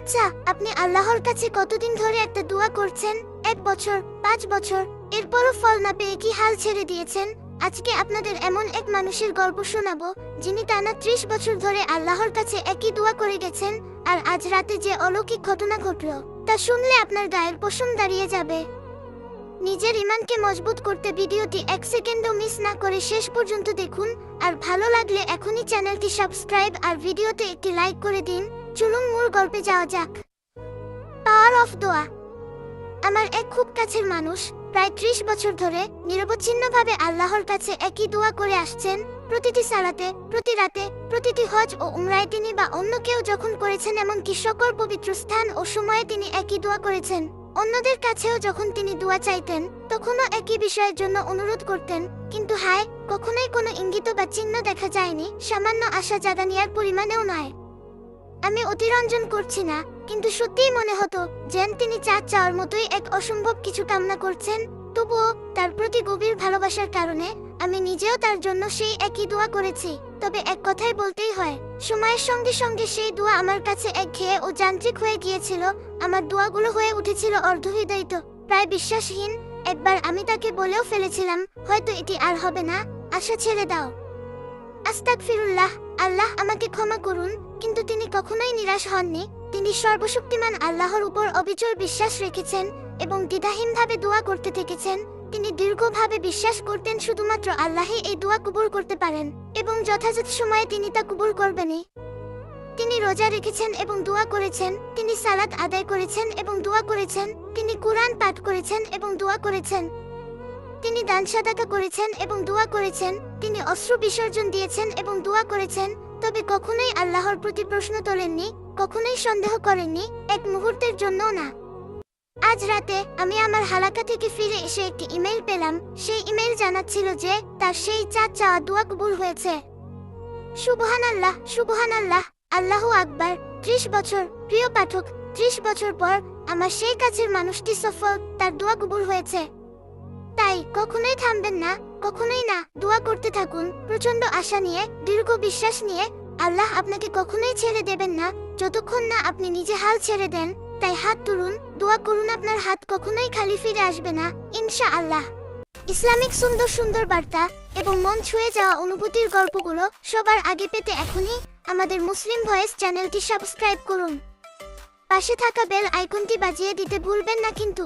আচ্ছা, আপনি আল্লাহর কাছে কতদিন ধরে একটা দোয়া করছেন? 1 বছর, 5 বছর, এরপরও ফল না পেয়ে কি হাল ছেড়ে দিয়েছেন? আজকে আপনাদের এমন এক মানুষের গল্প শোনাবো, যিনি টানা 30 বছর ধরে আল্লাহর কাছে একই দোয়া করে গেছেন, আর আজ রাতে যে অলৌকিক ঘটনা ঘটলো তা শুনলে আপনার গায়ের পশম দাঁড়িয়ে যাবে। নিজের ঈমানকে মজবুত করতে ভিডিওটি 1 সেকেন্ডও মিস না করে শেষ পর্যন্ত দেখুন, আর ভালো লাগলে এখনই চ্যানেলটি সাবস্ক্রাইব আর ভিডিওতে একটি লাইক করে দিন। চলুন মূল গল্পে যাওয়া যাক। পাওয়ার অফ দোয়া। আমার এক খুব কাছের মানুষ প্রায় 30 বছর ধরে নিরবচ্ছিন্নভাবে আল্লাহর কাছে একই দোয়া করে আসছেন। প্রতিটি সালাতে, প্রতি রাতে, প্রতিটি হজ ও উমরায় তিনি বা অন্য কেউ যখন করেছেন, এমনকি সকল পবিত্র স্থান ও সময়ে তিনি একই দোয়া করেছেন। অন্যদের কাছেও যখন তিনি দোয়া চাইতেন, তখনও একই বিষয়ের জন্য অনুরোধ করতেন, কিন্তু হায়, কখনোই কোনো ইঙ্গিত বা চিহ্ন দেখা যায়নি, সামান্য আশা জাগানিয়ার পরিমাণেও নয়। আমি অতিরঞ্জন করছি না, কিন্তু সত্যিই মনে হতো যেন তিনি চাওয়ার মতোই এক অসম্ভব কিছু কামনা করছেন। তবুও তার প্রতি গভীর ভালোবাসার কারণে আমি নিজেও তার জন্য সেই একই দোয়া করেছি। তবে এক কথাই বলতেই হয়, সময়ের সঙ্গে সঙ্গে সেই দোয়া আমার কাছে একঘেয়ে ও যান্ত্রিক হয়ে গিয়েছিল। আমার দোয়াগুলো হয়ে উঠেছিল অর্ধহৃদয়িত, প্রায় বিশ্বাসহীন। একবার আমি তাকে বলেও ফেলেছিলাম, হয়তো এটি আর হবে না, আশা ছেড়ে দাও। আস্তাগফিরুল্লাহ, আল্লাহ আমাকে ক্ষমা করুন। কিন্তু তিনি কখনোই নিরাশ হননি। তিনি সর্বশক্তিমান আল্লাহর উপর অবিচল বিশ্বাস রেখেছেন এবং দ্বিধাহীনভাবে দোয়া করতে থেকেছেন। তিনি দীর্ঘভাবে বিশ্বাস করতেন শুধুমাত্র আল্লাহই এই দোয়া কবুল করতে পারেন এবং যথাযথ সময়ে তিনি তা কবুল করবেনই। তিনি রোজা রেখেছেন এবং দোয়া করেছেন, তিনি সালাত আদায় করেছেন এবং দোয়া করেছেন, তিনি কুরআন পাঠ করেছেন এবং দোয়া করেছেন, তিনি দান সাদাকা করেছেন এবং দোয়া করেছেন, তিনি অশ্রু বিসর্জন দিয়েছেন এবং দোয়া করেছেন। তবে কখনোই আল্লাহর প্রতি প্রশ্ন তোলেননি, কখনোই সন্দেহ করেননি, এক মুহূর্তের জন্যও না। আজ রাতে আমি আমার হালাকা থেকে ফিরে এসে একটি ইমেল পেলাম। সেই ইমেল জানাচ্ছিল যে তার সেই চাওয়া দোয়া কবুল হয়েছে। সুবহানাল্লাহ, সুবহানাল্লাহ, আল্লাহু আকবার। 30 বছর, প্রিয় পাঠক, 30 বছর পর আমার সেই কাছের মানুষটি সফল, তার দোয়া কবুল হয়েছে। তাই কখনোই থামবেন না, কখনোই না, দোয়া করতে থাকুন প্রচন্ড আশা নিয়ে, দীর্ঘ বিশ্বাস নিয়ে। আল্লাহ আপনাকে কখনোই ছেড়ে দেবেন না যতক্ষণ না আপনি নিজে হাল ছেড়ে দেন। তাই হাত তুলুন, দোয়া করুন, আপনার হাত কখনোই খালি ফিরে আসবে না, ইনশাআল্লাহ। ইসলামিক সুন্দর সুন্দর বার্তা এবং মন ছুঁয়ে যাওয়া অনুভূতির গল্পগুলো সবার আগে পেতে এখনই আমাদের মুসলিম ভয়েস চ্যানেলটি সাবস্ক্রাইব করুন। পাশে থাকা বেল আইকনটি বাজিয়ে দিতে ভুলবেন না কিন্তু।